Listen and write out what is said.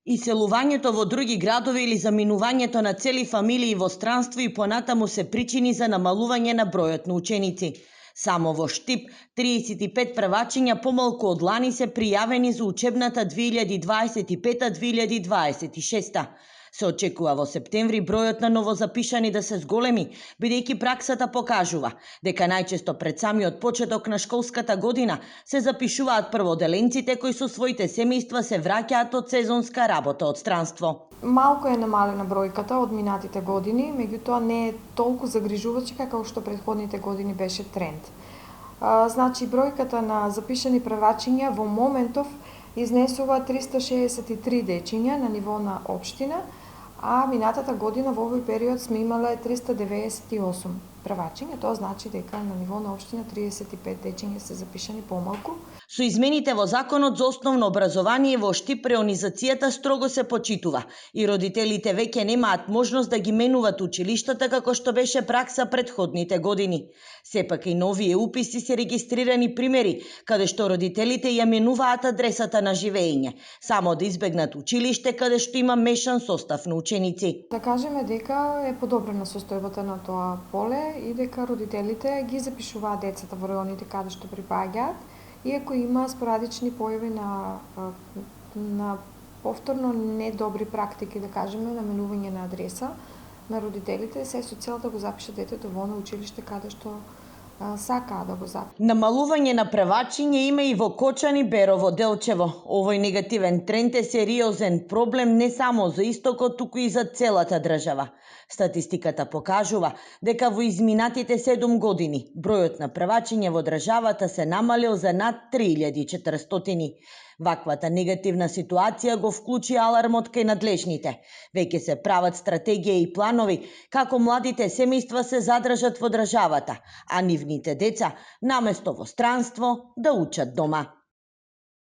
Иселувањето во други градови или заминувањето на цели фамилии во странство и понатаму се причини за намалување на бројот на ученици. Само во Штип 35 првачиња помалку од лани се пријавени за учебната 2025-2026. Се очекува во септември бројот на новозапишани да се зголеми, бидејќи праксата покажува дека најчесто пред самиот почеток на школската година се запишуваат прводеленците кои со своите семејства се враќаат од сезонска работа од странство. Малку е намалена бројката од минатите години, меѓутоа не е толку загрижувачка како што претходните години беше тренд. Значи, бројката на запишани првачиња во моментов изнесува 363 дечиња на ниво на општина, а минатата година во овој период сме имале 398 првачиња, тоа значи дека на ниво на општина 35 дечиња се запишани помалку. Со измените во Законот за основно образование во Штип реонизацијата строго се почитува и родителите веќе немаат можност да ги менуваат училиштата како што беше пракса претходните години. Сепак и новие уписи се регистрирани примери каде што родителите ја менуваат адресата на живење, само да избегнат училиште каде што има мешан состав на ученици. Да кажеме дека е подобрена состојбата на тоа поле и дека родителите ги запишуваат децата во районите каде што припаѓаат, иако има спорадични појави на повторно недобри практики, да кажеме, на менување на адреса на родителите, се со цел да го запишат детето во оно училиште каде што сакаа да го запишат. Намалување на првачиња има и во Кочани, Берово, Делчево. Овој негативен тренд е сериозен проблем не само за Истокот, туку и за целата држава. Статистиката покажува дека во изминатите 7 години бројот на првачиња во државата се намалил за над 3400. Ваквата негативна ситуација го вклучи алармот кај надлежните. Веќе се прават стратегија и планови како младите семејства се задржат во државата, а нивните деца наместо во странство да учат дома.